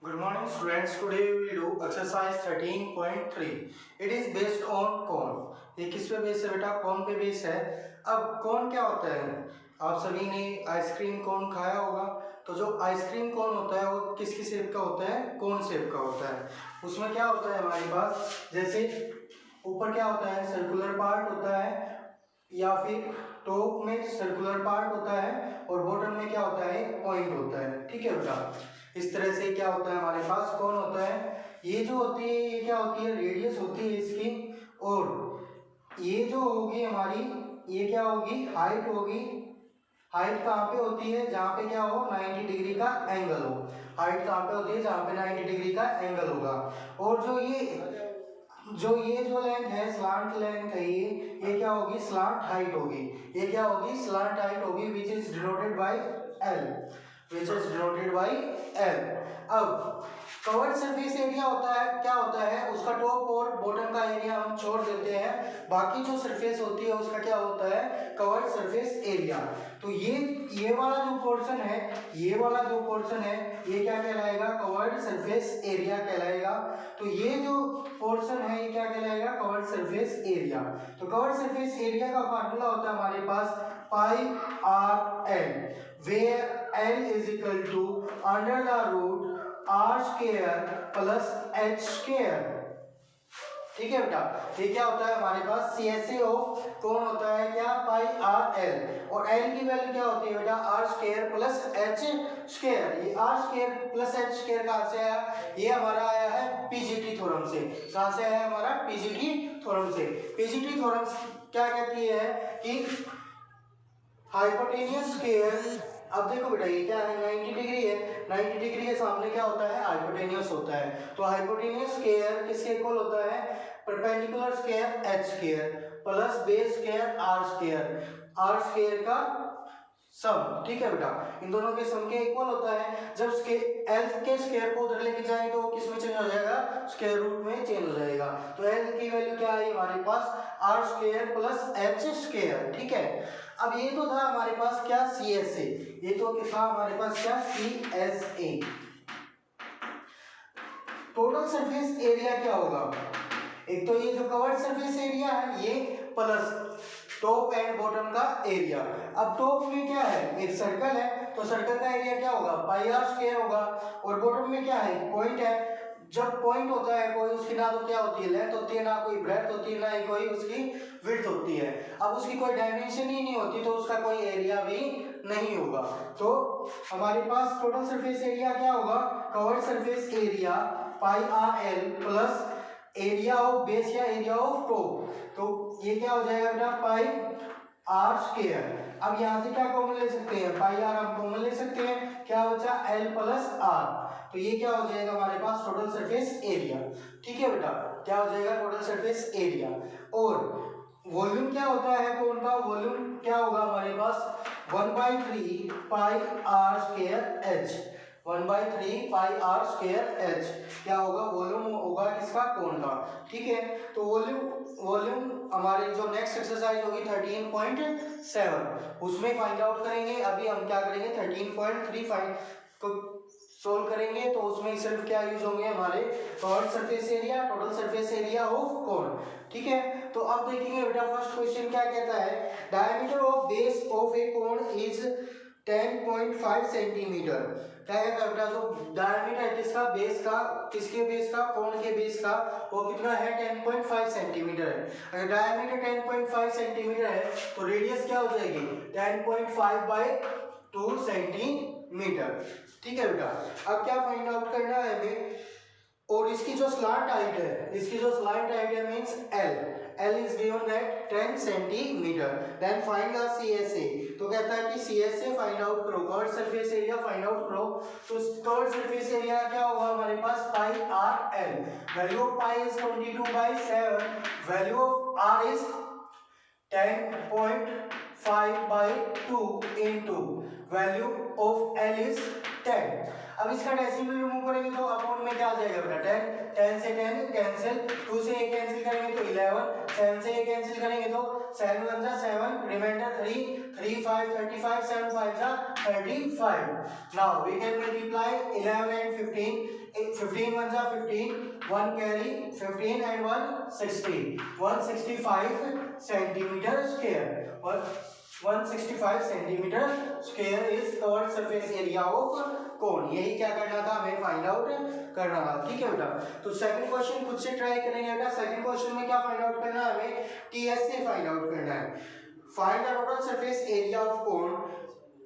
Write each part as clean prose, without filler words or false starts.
Good morning students. Today we will do exercise 13.3. It is based on cone. ये किस पे base है बेटा? कौन पे बेस है। अब कौन क्या होता है? आप सभी ने आइसक्रीम कोन खाया होगा। तो जो आइसक्रीम कोन होता है वो किसकी शेप का होता है? कोन शेप का होता है। उसमें क्या होता है हमारे पास, जैसे ऊपर क्या होता है? सर्कुलर पार्ट होता है, या फिर टॉप में सर्कुलर पार्ट होता है और बॉटम में क्या होता है? पॉइंट होता है। ठीक है बेटा, इस तरह से क्या होता है हमारे पास? कौन होता है? ये जो होती है ये क्या होती है? रेडियस होती है इसकी, और ये जो होगी हमारी, ये क्या होगी? हाइट होगी। हाइट कहाँ पे होती है? जहाँ पे क्या हो? 90 डिग्री का एंगल हो। हाइट कहाँ पे होती है? जहाँ पे 90 डिग्री का एंगल होगा। और जो लेंथ है, स्लांट लेंथ है, ये क्या होगी? स्लांट हाइट होगी। ये क्या होगी? स्लांट हाइट होगी, which is denoted by L. अब कवर्ड सरफेस एरिया होता है, क्या होता है? उसका टॉप और बॉटम का एरिया हम छोड़ देते हैं, बाकी जो सरफेस होती है उसका क्या होता है? Covered surface area. तो ये वाला जो पोर्शन है, ये क्या कहलाएगा? कवर्ड सरफेस एरिया कहलाएगा। तो ये जो पोर्शन है ये क्या कहलाएगा? Covered surface area. तो कवर्ड सरफेस एरिया का फार्मूला होता है हमारे पास pi are l, where L is equal to under the root r square plus h square। ठीक है बेटा, ये क्या होता है हमारे पास? CSA ऑफ कौन होता है क्या? पाई आर एल, और L की वैल्यू क्या होती है बेटा? r square plus h square. ये r square plus h square कहाँ से आया? ये हमारा आया है पीजीटी थ्योरम से। कहाँ से आया हमारा? पीजीटी थ्योरम से। पीजीटी थ्योरम क्या कहती है कि हाइपोटेन्यूस स्क्वायर, अब देखो बेटा ये क्या है? 90 डिग्री है। 90 डिग्री के सामने क्या होता है? हाइपोटेन्यूस होता है। तो हाइपोटेन्यूस स्क्वायर किसके इक्वल होता है? Perpendicular square h square plus base square r square का सम। ठीक है बेटा, इन दोनों के सम के इक्वल होता है। जब L के स्क्वायर को उधर लेके जाएंगे तो किस में चेंज हो जाएगा? स्क्वायर रूट में चेंज हो जाएगा। तो L की वैल्यू क्या आई हमारे पास? r square plus h square. ठीक है, अब ये तो था हमारे पास क्या? CSA। ये तो था हमारे पास क्या? CSA। टोटल सरफेस एरिया क्या होगा? एक तो ये जो कवर्ड सरफेस एरिया है ये, प्लस टॉप एंड बॉटम का एरिया। अब टॉप में क्या है? एक सर्कल है, तो सर्कल का एरिया क्या होगा? पाई आर स्क्वायर होगा। और बॉटम में क्या है? पॉइंट है। जब पॉइंट होता है कोई, उसकी ना तो क्या होती है? लेंथ होती है, ना कोई ब्रेड्थ होती है, ना ही कोई उसकी विड्थ होती है। अब उसकी कोई डायमेंशन ही नहीं होती तो उसका कोई एरिया भी नहीं होगा। तो हमारे पास टोटल सरफेस एरिया क्या होगा? Covered surface area pi R L plus area of base या एरिया ऑफ टॉप। तो ये क्या हो जाएगा बेटा? पाई आर स्क्वायर। अब यहाँ से क्या कॉमन ले सकते हैं? पाई आर हम कॉमन ले सकते हैं। क्या बचा? L plus R. तो ये क्या हो जाएगा हमारे पास? Total surface area. ठीक है बेटा, क्या हो जाएगा? Total surface area. और वॉल्यूम क्या होता है कौन का? वॉल्यूम क्या होगा हमारे पास? 1/3 pi r square h. 1/3 pi r square h क्या होगा? वॉल्यूम होगा किसका? कोन का। ठीक है, तो वॉल्यूम हमारी जो नेक्स्ट एक्सरसाइज होगी 13.7 उसमें फाइंड आउट करेंगे। अभी हम क्या करेंगे? 13.3 को सोल्व करेंगे। तो उसमें सिर्फ क्या यूज होंगे हमारे? Covered surface area, total surface area of कोन। ठीक है, तो अब देखेंगे बेटा फर्स्ट क्वेश्चन क्या कहता है? Diameter of base of A cone is 10.5 centimetre. क्या कहता है बेटा? जो डायमीटर है किसका? बेस का। किसके बेस का? कोन के बेस का। वो कितना है? 10.5 सेंटीमीटर है। अगर डायमीटर 10.5 सेंटीमीटर है तो रेडियस क्या हो जाएगी? 10.5/2 सेंटीमीटर। ठीक है बेटा, अब क्या फाइंड आउट करना है हमें? और इसकी जो स्लांट हाइट है means L is given at 10 centimetre. Then find the CSA। तो कहता है कि CSA फाइंड आउट करो, covered surface area find out करो। तो कवर्ड सरफेस एरिया क्या होगा हमारे पास? Pi are l. Value of pi is 22/7, value of r is 10.5 5/2 into value of L is 10। अब इसका डेसिमल रिमूव करेंगे तो अपॉन में क्या आ जाएगा बेटा 10, 10 से 10 कैंसिल, 2 से 1 कैंसिल करेंगे तो 11, 7 से 1 कैंसिल करेंगे तो 7 1 जा 7, रिमाइंडर 3, 3 5 35, 7 5 जा 35। Now we can multiply 11 and 15, 15 1 जा 15, 1 carry 15 and 1 60, 165 centimetre square, 165 centimetre square is covered surface area of cone. यही क्या करना था, हमें फाइंड आउट करना था। ठीक है बेटा, तो सेकंड क्वेश्चन खुद से ट्राई करेंगे बेटा। सेकंड क्वेश्चन में क्या फाइंड आउट करना है, हमें टीएस से फाइंड आउट करना है। Find the total surface area of cone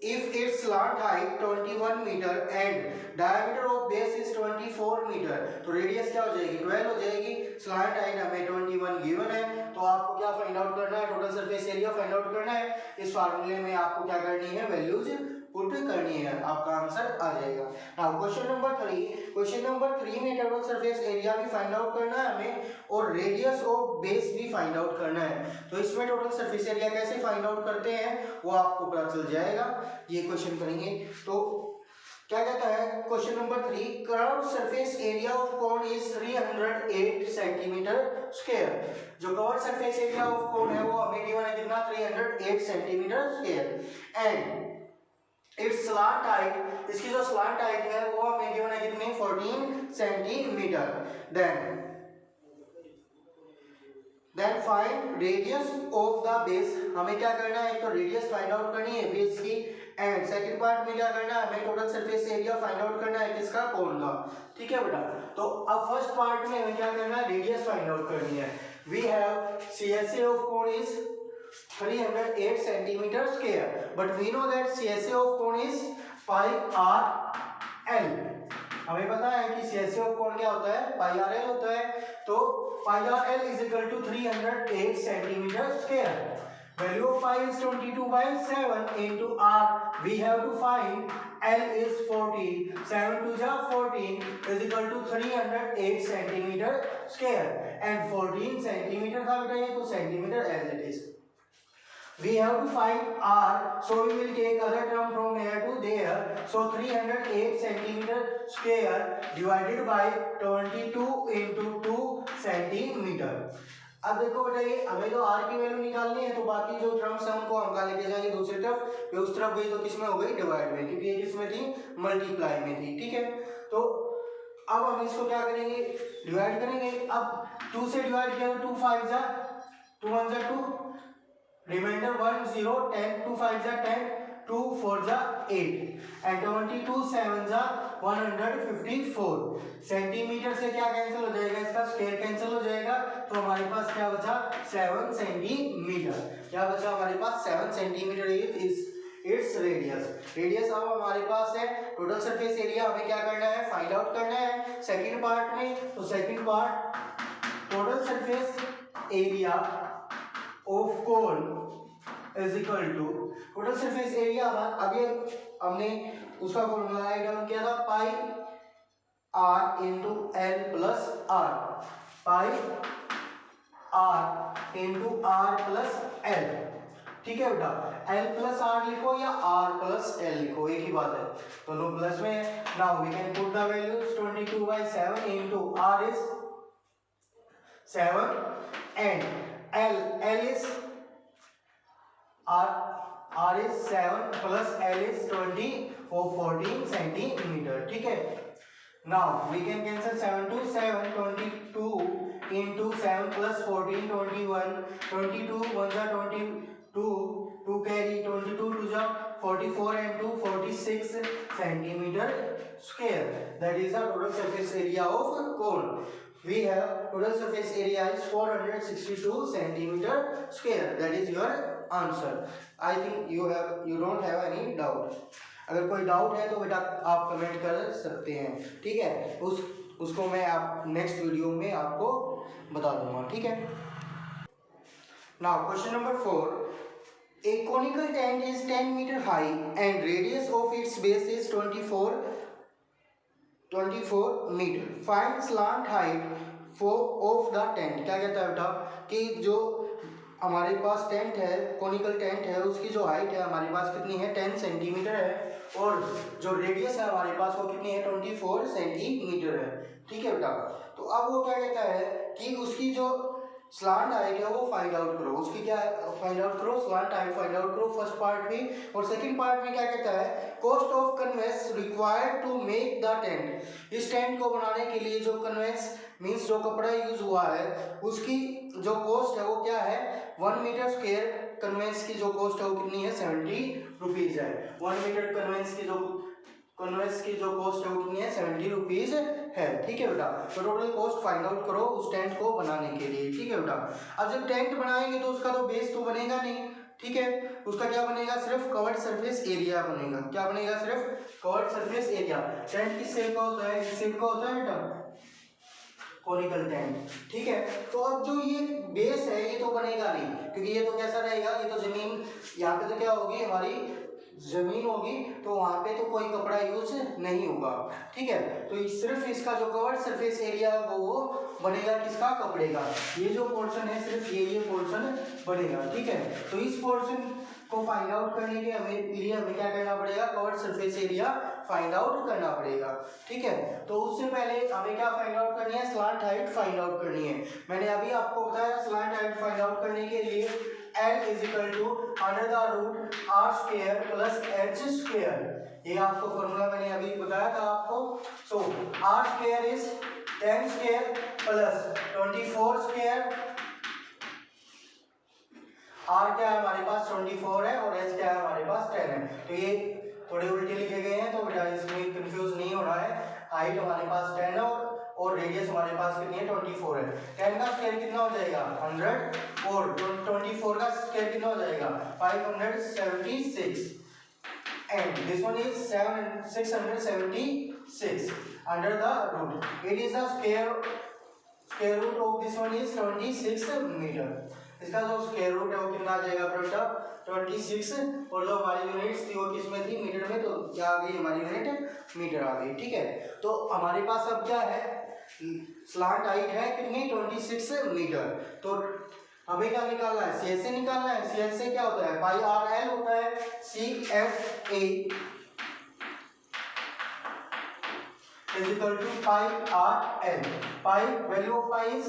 if its slant height 21 meter and diameter of base is 24 meter। तो रेडियस क्या हो जाएगी 12 हो जाएगी, स्लांट हाइट हमें 21 गिवन है, तो आपको क्या फाइंड आउट करना है, total surface area find out करना है। इस फार्मूले में आपको क्या करनी है, वैल्यूज पुट करनी है, आपका आंसर आ जाएगा। नाउ क्वेश्चन नंबर 3 में टोटल सरफेस एरिया भी फाइंड आउट करना है हमें और रेडियस ऑफ बेस भी फाइंड आउट करना है। तो इसमें टोटल सरफेस एरिया कैसे फाइंड आउट करते हैं वो आपको पता चल जाएगा। ये क्वेश्चन करेंगे तो क्या कहता है question number 3, curved surface area of cone is 308 centimetre square. जो curved surface area of cone है वो हमें गिवन है कितना 308 centimetre square and it's slant height, इसकी जो स्लांट हाइट है वो हमें गिवन है कितनी 14 centimetre. Then find radius of the base, हमें क्या करना है, तो रेडियस फाइंड आउट करनी है बेस की एंड सेकंड पार्ट में क्या करना है, हमें total surface area find out करना है किसका, कोन का। ठीक है बेटा, तो अब फर्स्ट पार्ट में हमें क्या करना है, रेडियस फाइंड आउट करनी है। We have CSA of cone is 308 centimetre square, but we know that CSA of cone is pi are L. हमें पता है कि CSA ऑफ कोन क्या होता है, पाई आर एल होता है। तो pi are l is equal to 308 centimetre square. Value of pi is 22/7 into r. We have to find L is 14. 7 to the 14 is equal to 308 centimeter square. And 14 centimeter था बेटा ये, तो centimeter as it is. We have to find r, so we will take other term from here to there. So 308 centimeter square divided by 22 into 2 centimeter. अब देखो बेटा ये हमें तो r की वैल्यू निकालनी है, तो बाकी जो टर्म्स हैं उनको हम कहाँ लेके जाएंगे, दूसरी तरफ। ये उस तरफ गई तो किस में हो गई, डिवाइड में, क्योंकि ये किस में थी, मल्टीप्लाई में थी। ठीक है, तो अब हम इसको क्या करेंगे, डिवाइड करेंगे। अब 2 से डिवाइड किया तो 2 5 जा 2 1 जा 2, रिमाइंडर 1 0, 10 2 5 जा 10, 2 4 जा 8 एंड 22 7 जा 154। सेंटीमीटर से क्या कैंसिल हो जाएगा, इसका स्क्वायर कैंसिल हो जाएगा, तो हमारे पास क्या बचा 7 सेंटीमीटर। क्या बचा हमारे पास 7 सेंटीमीटर इज इट्स रेडियस। अब हमारे पास है टोटल सरफेस एरिया, हमें क्या करना है, फाइंड आउट करना है सेकंड पार्ट में। तो second part total surface area of cone is equal to total surface area. अभी हमने उसका फॉर्मूला राइट डाउन किया था, pi r into l plus r, pi r into r plus l. ठीक है बेटा, एल प्लस आर लिखो या आर प्लस एल लिखो, एक ही बात है, दोनों प्लस में है। Now we can put the values 22/7 into R is 7 and L is R is 7 plus L is 20 or 14 centimeter. ठीक है, now we can cancel 7 to 7, 22 into 7 plus 14 21, 22 1 जा 22, 2 carry 22 2 जा 44 and 2 46 centimeter square. That is the total surface area of cone. We have total surface area is 462 centimeter square. That is your answer. I think you don't have any doubt. अगर कोई doubt है तो बेटा आप comment कर सकते हैं। ठीक है, उसको मैं आप नेक्स्ट वीडियो में आपको बता दूंगा। ठीक है, now question number 4, a conical tent is 10 meter high and radius of its base is 24 meter. Find slant height of the tent. क्या कहता है बेटा कि जो हमारे पास टेंट है, कोनिकल टेंट है, उसकी जो हाइट है हमारे पास कितनी है 10 सेंटीमीटर है, और जो रेडियस है हमारे पास वो कितनी है 24 सेंटीमीटर है। ठीक है बेटा। तो अब वो क्या कहता है कि उसकी जो स्लांट हाइट है वो फाइंड आउट करो, उसकी क्या फाइंड आउट करो, स्लांट हाइट फाइंड आउट करो फर्स्ट पार्ट में। और सेकंड पार्ट में क्या कहता है, cost of canvas required to make the tent, इस टेंट को बनाने के लिए जो कन्वेंस मीन्स जो कपड़ा यूज हुआ है उसकी जो कॉस्ट है वो क्या है 1 मीटर स्क्वायर कन्वेंस की जो कॉस्ट है वो कितनी है 70 रुपीज है। 1 मीटर कन्वेंस की जो कॉस्ट है वो कितनी है 70 रुपीज है। ठीक है बेटा। तो टोटल कॉस्ट फाइंड आउट करो उस टेंट को बनाने के लिए। ठीक है बेटा। अब जब टेंट बनाएंगे तो उसका तो बेस तो बनेगा नहीं, ठीक है, उसका क्या बनेगा, सिर्फ कवर्ड सरफेस एरिया बनेगा। क्या बनेगा, सिर्फ कवर्ड सरफेस एरिया। टेंट किस शेप का होता है, किस शेप का होता है बेटा, कोनिकल टेंट। ठीक है। तो अब जो ये बेस है ये तो बनेगा नहीं, क्योंकि ये तो कैसा रहेगा, ये तो जमीन, यहाँ पे तो क्या होगी हमारी जमीन होगी, तो वहां पे तो कोई कपड़ा यूज नहीं होगा। ठीक है। तो सिर्फ इसका जो कवर्ड सरफेस एरिया वो बनेगा किसका, कपड़े का। ये जो पोर्शन है सिर्फ ये पोर्शन बनेगा। ठीक है। तो इस पोर्शन को फाइंड आउट करने के लिए हमें क्या करना पड़ेगा, covered surface area find out करना पड़ेगा। ठीक है। तो उससे पहले हमें क्या फाइंड आउट करनी है, स्लांट हाइट फाइंड आउट करनी है। मैंने अभी आपको बताया स्लांट हाइट फाइंड आउट करने के लिए L is equal to under the root r square plus h square, ये आपको फॉर्मूला मैंने अभी बताया था आपको। So r square is 10 square plus 24 square, r क्या है हमारे पास 24 है और एच क्या है हमारे पास 10 है। तो ये थोड़े उल्टे लिखे गए हैं तो बेटा इसमें कंफ्यूज नहीं होना है। हाइट हमारे पास 10 है और रेडियस हमारे पास कितनी है 24 है। 10 का स्क्वायर कितना हो जाएगा 100 और 24 का स्क्वायर कितना हो जाएगा 576 and this one is 676 under the root. It is the square root of this one is 26 meter. इसका जो स्क्वायर रूट है वो कितना आ जाएगा बेटा 26, और जो हमारी यूनिट्स थी वो किस में थी, मीटर में, तो क्या आ गई हमारी यूनिट मीटर आ गई। ठीक है। तो हमारे पास अब क्या है, स्लांट हाइट है कितनी 26 मीटर। तो हमें क्या निकालना है, सी एस ए निकालना है। सी एस ए क्या होता है, पाई आर एल होता है। C F A is equal to pi are L. Pi value of pi is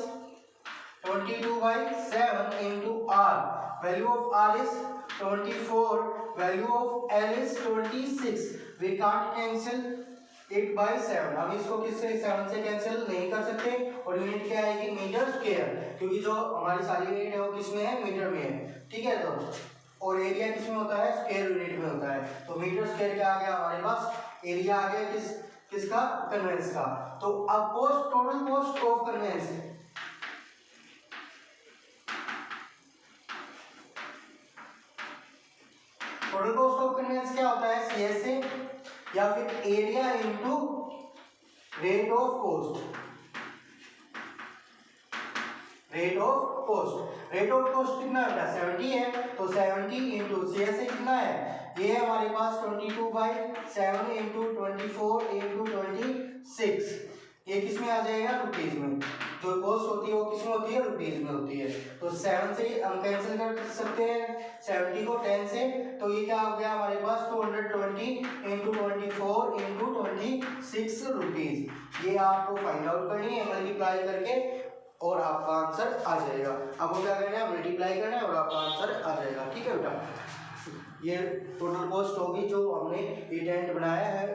22/7 into r. Value of r is 24. Value of l is 26. We can't cancel 8/7. हम इसको किससे 7 से कैंसिल नहीं कर सकते, और यूनिट क्या आएगी मीटर स्क्वायर, क्योंकि जो हमारी सारी यूनिट है वो किसमें है, मीटर में है। ठीक है। तो और एरिया किसमें होता है, स्क्वायर यूनिट में होता है। तो मीटर स्क्वायर क्या आ गया हमारे पास, एरिया आ गया किसका, कन्वेंस का। तो अब cost, total cost of canvas, total cost of canvas क्या होता है, सीएसए या फिर area into rate of cost. Rate of cost, rate of cost कितना है 70 है, तो 70 इंटू सीएसए कितना है, ये है हमारे पास 22/7 इंटू 24 इंटू 26, ये किस में आ जाएगा, रुपीज में। जो कॉस्ट होती है वो किस में होती है, रुपीज में होती है। तो 7 से हम कैंसिल कर सकते हैं 70 को 10 से, तो ये क्या हो गया हमारे पास 220 इंटू 24 इंटू 26 रुपीज। ये आपको फाइंड आउट करनी है मल्टीप्लाई करके, और आपका आंसर आ जाएगा। आपको क्या करना है, मल्टीप्लाई करना है और आपका आंसर आ जाएगा। ठीक है बेटा। ये टोटल कॉस्ट होगी जो हमने ये टेंट बनाया है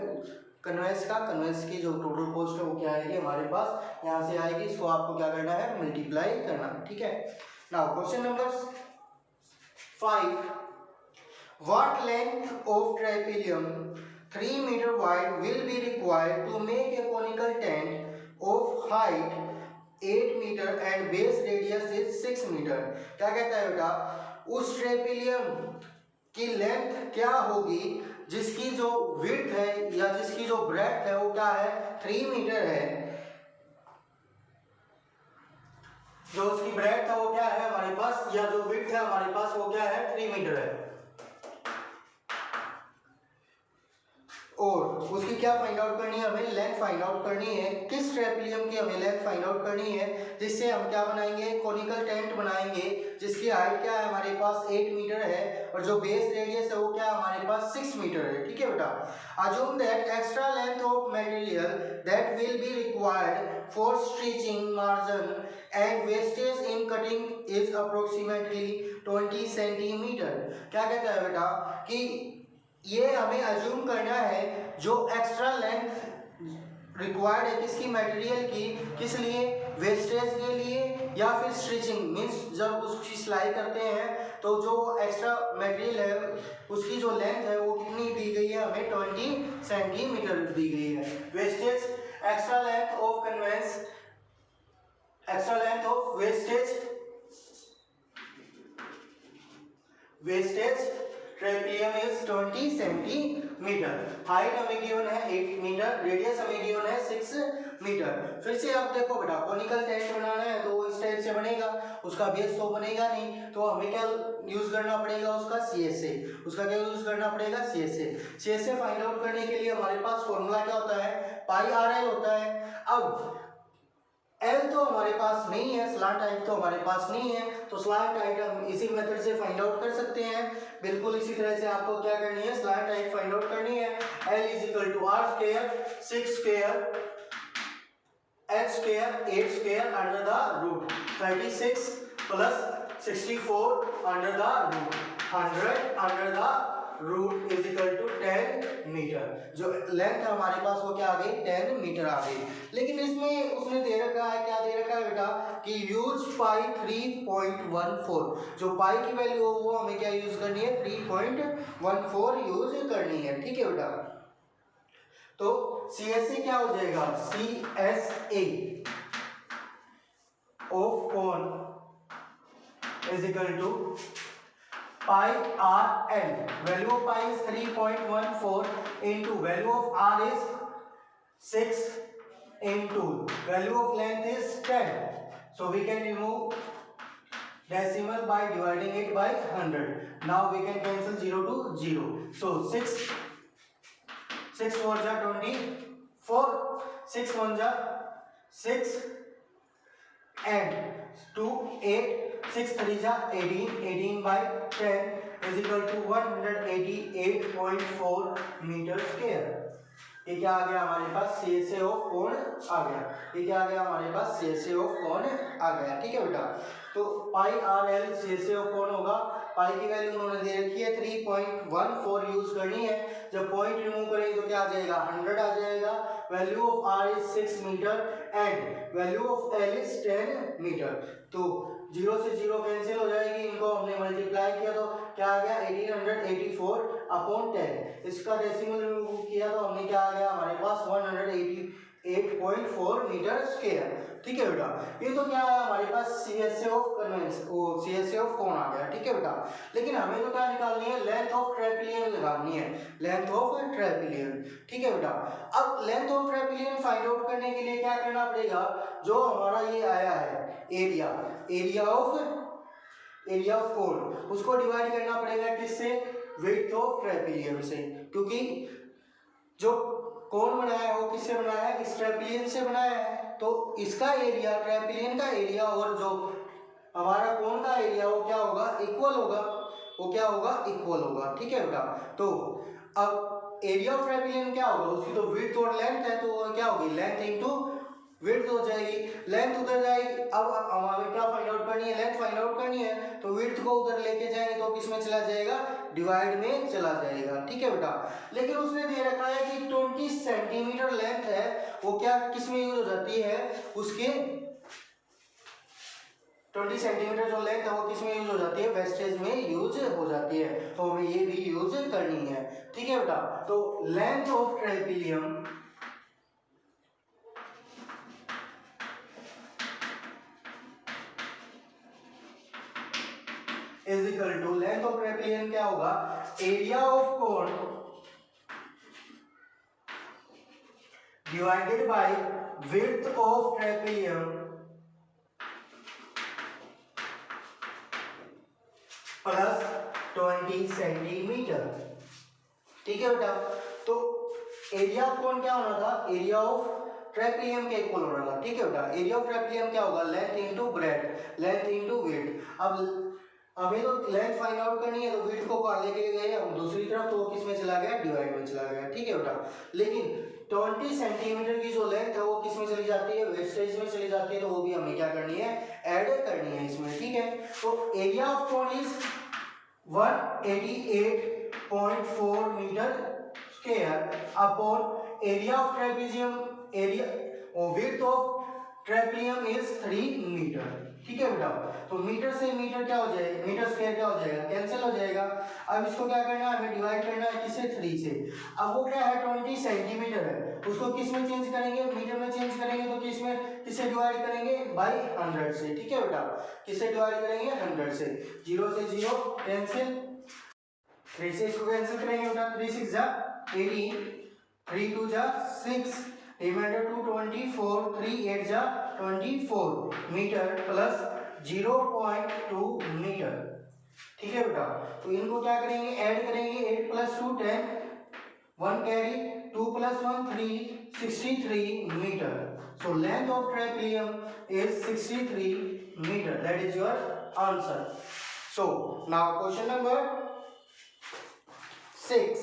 कन्वेंस का। कन्वेंस की जो टोटल कॉस्ट है वो क्या आएगी हमारे पास, यहाँ से आएगी। इसको आपको क्या करना है, मल्टीप्लाई करना। ठीक है। Now question number 5, what length of tarpaulin 3 metre wide will be required to make a conical tent of height 8 metre and base radius is 6 metre. क्या कहता है बेटा, उस ट्राइपेलियम की लेंथ क्या होगी जिसकी जो विड्थ है या जिसकी जो ब्रेड्थ है वो क्या है 3 मीटर है, जो उसकी ब्रेड्थ है वो क्या है हमारे पास, या जो विड्थ है हमारे पास वो क्या है 3 मीटर है। और उसकी क्या फाइंड आउट करनी है, हमें लेंथ फाइंड आउट करनी है। किस ट्रेपेलियम की हमें लेंथ फाइंड आउट करनी है, जिससे हम क्या बनाएंगे, कोनिकल टेंट बनाएंगे जिसकी हाइट क्या है हमारे पास 8 मीटर है और जो बेस रेडियस है वो क्या हमारे पास 6 मीटर है। ठीक है बेटा। Assume that extra length of material that will be required for stitching margin and wastage in cutting is approximately 20 centimetre. क्या कहता है बेटा कि ये हमें अज्यूम करना है जो एक्स्ट्रा लेंथ रिक्वायर्ड है किसकी, मटेरियल की, किस लिए, वेस्टेज के लिए या फिर स्टिचिंग मींस जब उसकी सिलाई करते हैं तो जो एक्स्ट्रा मटेरियल है उसकी जो लेंथ है वो कितनी दी गई है, हमें 20 सेंटीमीटर दी गई है। Wastage extra length of canvas, extra length of wastage tarpaulin is 20 centimetre. Height हमें गिवन है 8 मीटर, रेडियस हमें गिवन है 6 मीटर। फिर से आप देखो बेटा, कोनिकल टेंट बनाना है तो इस टाइप से बनेगा, उसका बेस तो बनेगा नहीं, तो हमें क्या यूज करना पड़ेगा, उसका CSA। उसका क्या यूज करना पड़ेगा, CSA फाइंड आउट करने के लिए हमारे पास फॉर्मूला क्या होता है, पाई RL होता है। अब L तो हमारे पास नहीं है, स्लांट हाइट तो हमारे पास नहीं है, तो स्लांट हाइट हम इसी मेथड से फाइंड आउट कर सकते हैं। बिल्कुल इसी तरह से आपको क्या करनी है, स्लांट हाइट फाइंड आउट करनी है। L is equal to R square 6 square H square 8 square under the root 36 plus 64 under the root 100 under the root is equal to 10 metre. जो लेंथ हमारे पास वो क्या आ गई, 10 मीटर आ गई। लेकिन इसमें उसने दे रखा है, क्या दे रखा है बेटा कि यूज पाई 3.14। जो पाई की वैल्यू हो वो हमें क्या यूज करनी है, 3.14 यूज करनी है। ठीक है बेटा। तो CSA क्या हो जाएगा, CSA of cone is equal to pi RL. Value of pi is 3.14 into value of R is 6 into value of length is 10. So we can remove decimal by dividing it by 100. Now we can cancel 0 to 0. So 6 4 जा 24, 6 1 जा 6 and 2 8, 6 3 जा 18, 18 by 10 is equal to 188.4 metre square. ये क्या आ गया हमारे पास, CSA of cone आ गया। ये क्या आ गया हमारे पास, CSA ऑफ कोण आ गया। ठीक है बेटा। तो पाई RL CSA ऑफ कोण होगा, पाई की वैल्यू उन्होंने दे रखी है 3.14 यूज करनी है। जब पॉइंट रिमूव करेंगे तो क्या आ जाएगा, 100 आ जाएगा। Value of R is 6 metre and value of L is 10 metre. तो 0 से 0 कैंसिल हो जाएगी, इनको हमने मल्टीप्लाई किया तो क्या आ गया 1884/10। इसका डेसिमल रिमूव किया तो हमने क्या आ गया हमारे पास 188.4 मीटर स्क्वायर। ठीक है बेटा। ये तो क्या है हमारे पास CSA of canvas, CSA of cone आ गया। ठीक है बेटा। लेकिन हमें तो क्या निकालनी है, लेंथ ऑफ ट्रेपेलियन निकालनी है, लेंथ ऑफ ट्रेपेलियन। ठीक है बेटा। अब लेंथ ऑफ ट्रेपेलियन फाइंड आउट करने के लिए क्या करना पड़ेगा, जो हमारा ये आया है एरिया ऑफ कोण, उसको डिवाइड करना पड़ेगा किससे, विड्थ ऑफ ट्रेपेलियन से। क्योंकि जो कोण बनाया है वो किससे बनाया है, इस ट्रेपेलियन से बनाया है, तो इसका एरिया, ट्रेपेलियन का एरिया और जो हमारा कोण का एरिया वो क्या होगा, इक्वल होगा। वो क्या होगा, इक्वल होगा। ठीक है बेटा। तो अब एरिया ऑफ ट्रेपेलियन क्या होगा, उसकी तो विड्थ और लेंथ है, तो क्या होगी, लेंथ इनटू विड्थ हो जाएगी, लेंथ उधर जाएगी। अब हमें क्या फाइंड आउट करनी है, लेंथ फाइंड आउट करनी है, तो विड्थ को उधर लेके जाएंगे तो किस में चला जाएगा, डिवाइड में चला जाएगा। ठीक है बेटा। लेकिन उसने दे रखा है कि 20 सेंटीमीटर लेंथ है, वो क्या किस में यूज हो जाती है, उसके 20 सेंटीमीटर जो लेंथ है वो किस में यूज हो जाती है, वेस्टेज में यूज हो जाती है, तो हमें ये भी यूज करनी है। ठीक है बेटा। तो length of tarpaulin is equal to, length of tarpaulin क्या होगा, area of cone divided by width of tarpaulin plus 20 centimetre. ठीक है बेटा। तो एरिया ऑफ कोन क्या होना था, एरिया ऑफ ट्रेपेजियम के इक्वल होना था, ठीक है बेटा। एरिया ऑफ ट्रेपेजियम क्या होगा, length into breadth, length into width. अब हमें तो लेंथ फाइंड आउट करनी है, तो विड्थ को कॉल लेके गए हम दूसरी तरफ, तो वो किस में चला गया, डिवाइड में चला गया, ठीक है बेटा। लेकिन 20 सेंटीमीटर की जो लेंथ है वो किस में चली जाती है, वेस्टेज में चली जाती है, तो वो भी हमें क्या करनी है, ऐड करनी है इसमें, ठीक है। तो area of cone is 188.4 metre square upon area of trapezium, area और width of trapezium is 3 metre, ठीक है बेटा। तो मीटर से मीटर क्या हो जाएगा, मीटर स्क्वायर क्या हो जाएगा, कैंसिल हो जाएगा। अब इसको क्या करना है, हमें डिवाइड करना है किससे, 3 से। अब वो क्या है, 20 सेंटीमीटर है, उसको किस में चेंज करेंगे, मीटर में चेंज करेंगे, तो किस में, किससे डिवाइड करेंगे, बाई 100 से, ठीक है बेटा। किससे डिवाइड करेंगे, 100 से। 0 से 0 कैंसिल, 3 से इसको कैंसिल करेंगे बेटा, 3 6 जा 18, 3 2 जा 6, रिमाइंडर 224, 3 8 जा 24 मीटर प्लस 0.2 मीटर, ठीक है बेटा। तो इनको क्या करेंगे, ऐड करेंगे, 8 + 2 10, 1 carry, 2 + 1 3, 63 metre. So length of trapelium is 63 meter. That is your answer. So now question number 6.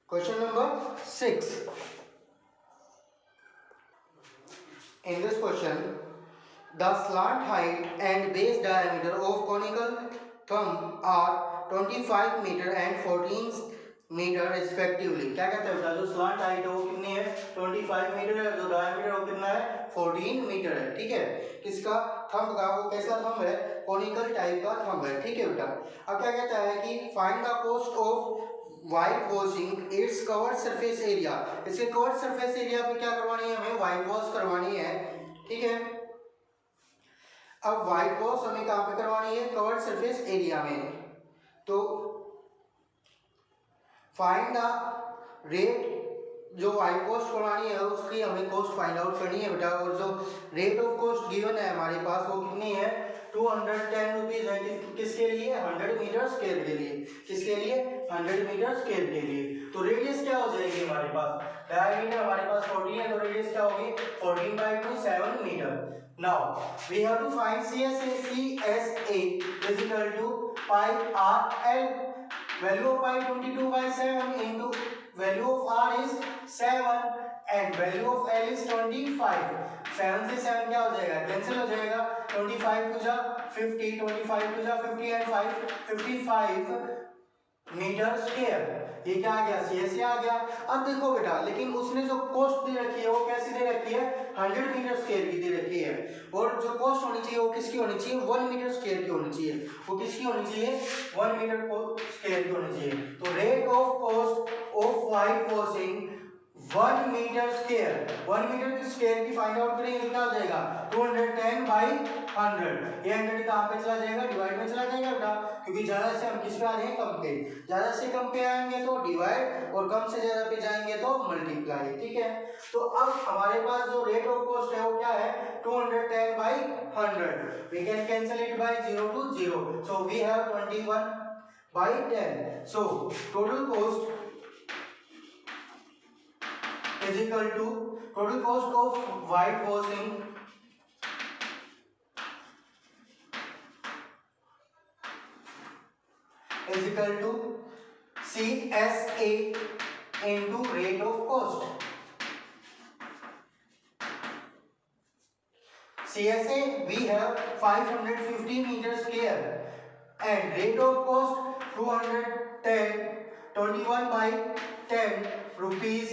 Question number 6. In this question, the slant height and base diameter of conical thumb are 25 meter and 14 metre respectively. क्या कहते हैं बेटा, जो slant height है वो कितनी है, 25 metre है, जो डायमीटर वो कितना है, 14 मीटर है, ठीक है। किसका, थंब का, वो कैसा थंब है, कोनिकल टाइप का थंब है, ठीक है बेटा। अब क्या कहता है कि find the cost of white washing its covered surface area. इसके कवर्ड सरफेस एरिया पे क्या करवानी है, हमें व्हाइट वॉश करवानी है, ठीक है। अब व्हाइट वॉश हमें कहाँ पे करवानी है, कवर्ड सरफेस एरिया में। तो फाइंड द रेट, जो व्हाइट कॉस्ट करवानी है उसकी हमें कॉस्ट फाइंड आउट करनी है बेटा। और जो रेट ऑफ कॉस्ट गिवन है हमारे पास वो कितनी है, 210 रुपीज है। किसके लिए, 100 मीटर स्क्वायर के लिए। किसके लिए, 100 मीटर स्क्वायर के लिए। तो रेडियस क्या हो जाएगी हमारे पास, डायमीटर हमारे पास 14 है, तो रेडियस क्या होगी, 14/2 7 metre. Now we have to find CSA is equal to pi r l। Value of pi 22/7 into value of r is 7 and value of l is 25। 7 से 7 क्या हो जाएगा, कैंसिल हो जाएगा। 25 टू जा 50, 25 टू जा 50 एंड 5 55 मीटर स्क्वायर। ये क्या आ गया, CSA आ गया। अब देखो बेटा, लेकिन उसने जो कॉस्ट दे रखी है वो कैसी दे रखी है, 100 मीटर स्क्वायर की दे रखी है। और जो कॉस्ट होनी चाहिए वो किसकी होनी चाहिए, 1 मीटर स्क्वायर की होनी चाहिए। वो किसकी होनी चाहिए, 1 मीटर स्क्वायर की होनी चाहिए। तो rate of cost of white washing 1 metre square, 1 metre square की फाइंड आउट करेंगे तो क्या हो जाएगा, 210/100। ये 100 कहाँ पे चला जाएगा, डिवाइड में चला जाएगा बेटा, क्योंकि ज्यादा से हम किस पे आ रहे हैं, कम पे। ज्यादा से कम पे आएंगे तो डिवाइड, और कम से ज्यादा पे जाएंगे तो मल्टीप्लाई, ठीक है। तो अब हमारे पास जो रेट ऑफ कॉस्ट है वो क्या है, 210/100। We can cancel it by 0 to 0, so we have 21/10। So total कॉस्ट is equal to total cost of white washing is equal to CSA into rate of cost। CSA we have 550 meter square and rate of cost 210, 21/10 rupees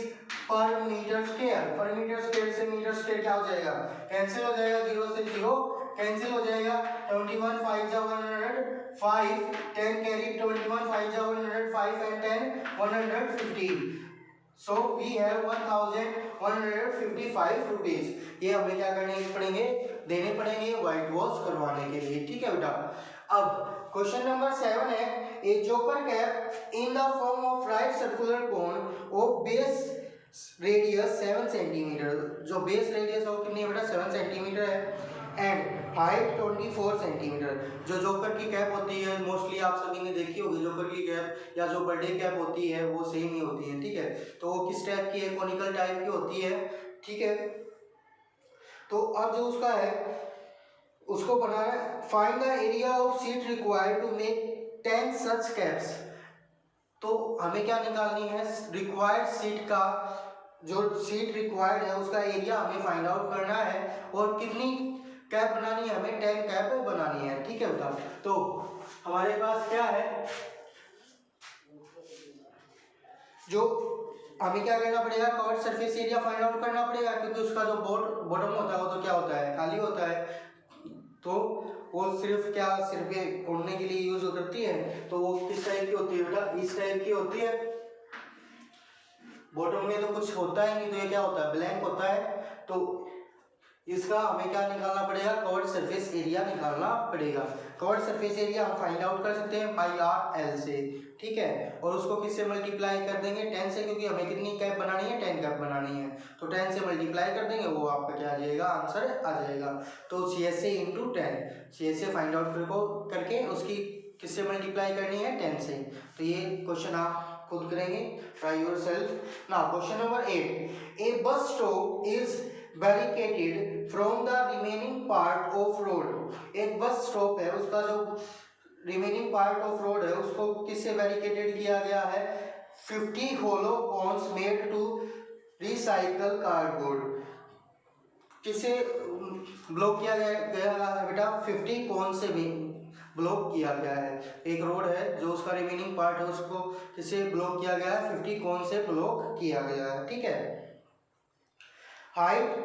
पर metre square. पर metre square से metre square क्या हो जाएगा, cancel हो जाएगा, 0 से 0 cancel हो जाएगा। 21 5 जा 100, 5 10 कैरी, 21 5 जा 100, 5 and 10 150। So we have 1155 rupees. ये हमें क्या करने पड़ेंगे, देने पड़ेंगे व्हाइट वॉश करवाने के लिए, ठीक है बेटा। अब क्वेश्चन नंबर 7 है, a joker cap in the form of right circular cone of base radius 7 centimetre. जो बेस रेडियस है वो कितनी है बेटा, 7 सेंटीमीटर है, एंड हाइट 24 सेंटीमीटर। जो जोकर की कैप होती है मोस्टली आप सभी ने देखी होगी, जोकर की कैप या जो बर्थडे कैप होती है वो सेम ही होती है, ठीक है। तो वो किस टाइप की है, कॉनिकल टाइप की होती है, ठीक है। तो अब जो उसका है उसको बनाना है, find the area of seat required to make 10 such caps. तो हमें क्या निकालनी है, रिक्वायर्ड सीट का, जो सीट रिक्वायर्ड है उसका एरिया हमें फाइंड आउट करना है और कितनी कैप बनानी है, हमें 10 कैप बनानी है, ठीक है बेटा। तो हमारे पास क्या है, जो हमें क्या करना पड़ेगा, covered surface area find out करना पड़ेगा, क्योंकि उसका जो बॉटम होता है वो तो क्या होता है, खाली होता है। तो वो सिर्फ क्या, सिर्फ उड़ने के लिए यूज करती है। तो वो किस टाइप की होती है बेटा, इस टाइप की होती है। बॉटम में तो कुछ होता ही नहीं, तो ये क्या होता है, ब्लैंक होता है। तो इसका हमें क्या निकालना पड़ेगा, कवर्ड सरफेस एरिया निकालना पड़ेगा। कवर्ड सरफेस एरिया हम फाइंड आउट कर सकते हैं पाई आर एल से, ठीक है। और उसको किससे मल्टीप्लाई कर देंगे, 10 से, क्योंकि हमें कितनी कैप बनानी है, 10 कैप बनानी है। तो 10 से मल्टीप्लाई कर देंगे, वो आपका क्या आ जाएगा, आंसर आ जाएगा। तो C S A into 10, C S A find out करके उसकी किससे मल्टीप्लाई करनी है, 10 से। तो ये क्वेश्चन आप खुद करेंगे, try your self. Now question number 8, A bus stop is barricaded from the remaining part of road. एक बस स्टॉप है, उसका जो रिमेनिंग पार्ट ऑफ रोड है उसको किससे बैरिकेडेड किया गया है, 50 hollow cones made to recycle cardboard. किसे ब्लॉक किया गया है बेटा, 50 कोन से भी ब्लॉक किया गया है। एक रोड है जो उसका रिमेनिंग पार्ट है उसको किसे ब्लॉक किया गया है, 50 कोन से ब्लॉक किया गया है, ठीक है। Height,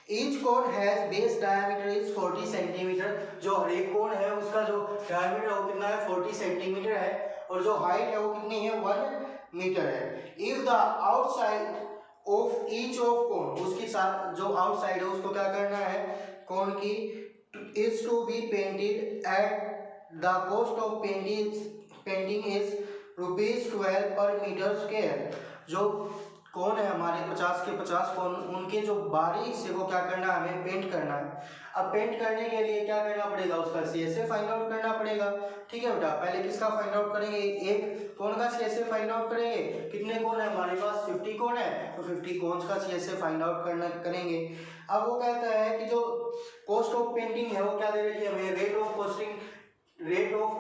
each cone has base diameter is 40 centimetre. जो हर एक कोन है उसका जो डायमीटर है वो कितना है, 40 सेंटीमीटर है। और जो हाइट है वो कितनी है, 1 मीटर है। If the outside of each of cone, उसकी साथ जो आउटसाइड है उसको क्या करना है, कोन की, is to be painted at the cost of painting is ₹12 per metre square. जो कौन है हमारे 50 के 50 कौन, उनके जो बाहरी हिस्से को क्या करना है, हमें पेंट करना है। अब पेंट करने के लिए क्या करना पड़ेगा, उसका सीएसए फाइंड आउट करना पड़ेगा, ठीक है बेटा। पहले किसका फाइंड आउट करेंगे, एक कौन का सीएसए फाइंड आउट करेंगे। कितने कौन है हमारे पास, 50 कौन है, तो 50 कौन का सीएसए फाइंड आउट करेंगे। अब वो कहता है कि जो कॉस्ट ऑफ पेंटिंग है वो क्या दे रही है हमें, rate of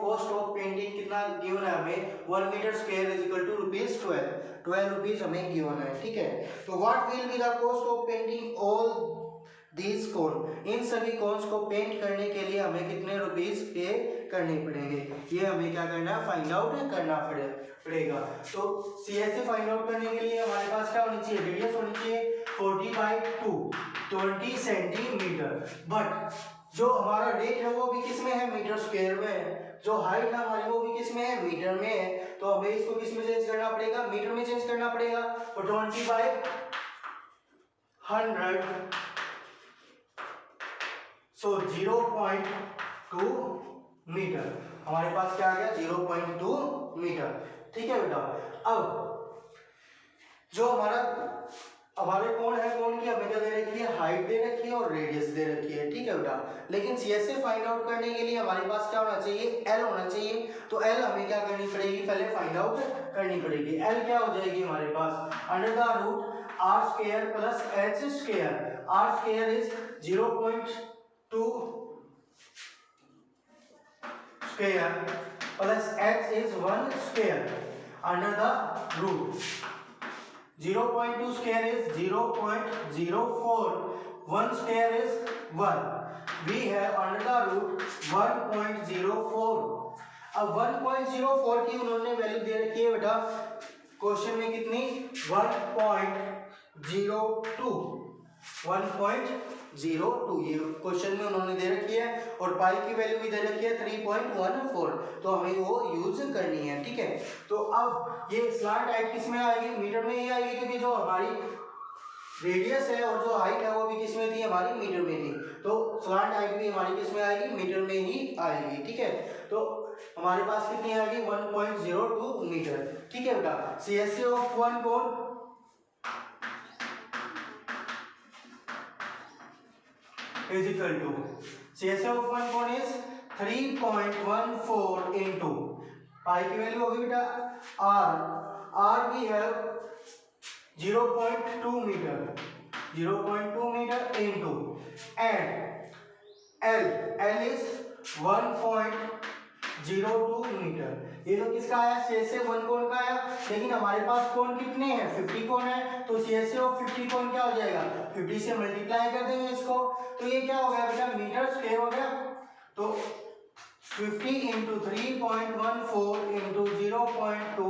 cost of painting कितना गिवन है हमें, 1 metre square is equal to ₹12 हमें गिवन है, ठीक है। तो what will be the cost of painting all these cone, इन सभी कोन्स को पेंट करने के लिए हमें कितने रुपीस पे करने पड़ेंगे, ये हमें क्या करना है, फाइंड आउट करना पड़ेगा। तो सीएसए फाइंड आउट करने के लिए हमारे पास क्या होनी चाहिए, रेडियस होनी चाहिए 40/2, 20 सेंटीमीटर। बट जो हमारा रेट है वो भी किस में है, मीटर स्क्वायर में है। जो हाइट है हमारी वो भी किस में है, मीटर में है। तो हमें इसको किस में चेंज करना पड़ेगा, मीटर में चेंज करना पड़ेगा। तो 20/100, सो 0.2 मीटर हमारे पास क्या आ गया, 0.2 मीटर, ठीक है बेटा। अब जो हमारे कौन है, कौन की हमें क्या दे रखी है, हाइट दे रखी है और रेडियस दे रखी है, ठीक है बेटा। लेकिन सीएसए फाइंड आउट करने के लिए हमारे पास क्या होना चाहिए, एल होना चाहिए। तो एल हमें क्या करनी पड़ेगी, पहले फाइंड आउट करनी पड़ेगी। एल क्या हो जाएगी हमारे पास, under the root r square plus h square. R square is 0.2 square plus h is 1 square under the root 0.2 square is 0.04, 1 square is 1. We have under the root 1.04. अब 1.04 की उन्होंने वैल्यू दे रखी है बेटा क्वेश्चन में कितनी, 1.02 ये क्वेश्चन में उन्होंने दे रखी है। और पाई की वैल्यू भी दे रखी है 3.14, तो हमें वो यूज करनी है, ठीक है। तो अब ये स्लैंट हाइट किस में आएगी, मीटर में ही आएगी, क्योंकि जो हमारी रेडियस है और जो हाइट है वो भी किस में थी, हमारी मीटर में थी। तो स्लैंट हाइट भी हमारी किस में आएगी, मीटर में ही आएगी, ठीक है। तो हमारे पास कितनी आएगी, 1.02 मीटर, ठीक है बेटा। CSA of 1 cone is equal to CSA of one cone is 3.14 into pi की वैल्यू होगी बेटा r we have 0.2 metre into and L is 1.02 metre. ये तो किसका आया? CSA वन कोण का आया, लेकिन हमारे पास कोण कितने हैं? 50 कोण है, तो CSA ऑफ 50 कोण क्या हो जाएगा? 50 से मल्टीप्लाई कर देंगे इसको, तो ये क्या हो गया बेटा? मीटर स्क्वायर हो गया। तो 50 into 3.14 into 0.2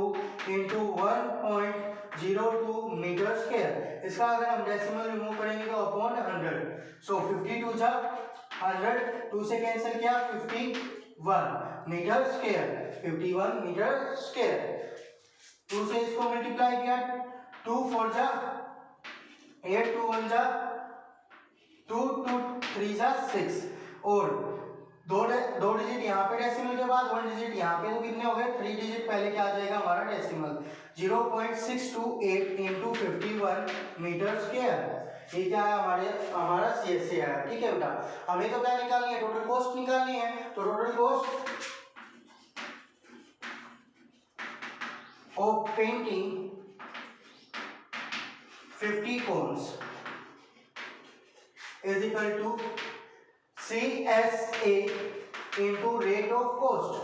into 1.02 metre square. इसका अगर हम डेसिमल रिमूव करेंगे तो अपॉन 100, सो 52 जा 100, 2 से कैंसिल किया 51 मीटर स्क्वायर, 51 मीटर स्क्वायर। 2 से इसको मल्टीप्लाई किया, 2 4 जा 8, 2 1 जा 2, 2 3 जा 6, और दो डिजिट यहाँ पे डेसिमल के बाद 1 डिजिट यहाँ पे, तो कितने हो गए? 3 डिजिट पहले क्या आ जाएगा हमारा डेसिमल? 0.628 into 51 metre square. ये क्या है? हमारा CSA है। ठीक है बेटा, हमें तो क्या निकालनी है? टोटल कॉस्ट निकालनी है। तो total cost of painting 50 cones is equal to CSA into rate of cost।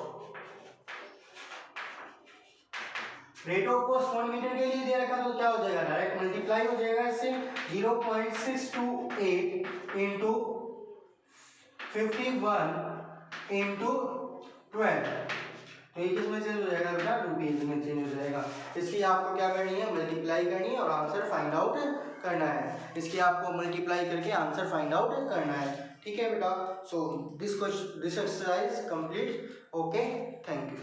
Rate of cost 1 metre के लिए दे रखा, तो क्या हो जाएगा? डायरेक्ट मल्टीप्लाई हो जाएगा इससे। 0.628 into 51 into 12, तो ये किसमें चेंज हो जाएगा बेटा? रुपीज में चेंज हो जाएगा। इसकी आपको क्या करनी है? मल्टीप्लाई करनी है और आंसर फाइंड आउट करना है। इसकी आपको मल्टीप्लाई करके आंसर फाइंड आउट करना है। ठीक है बेटा, so this exercise complete. Okay, thank you.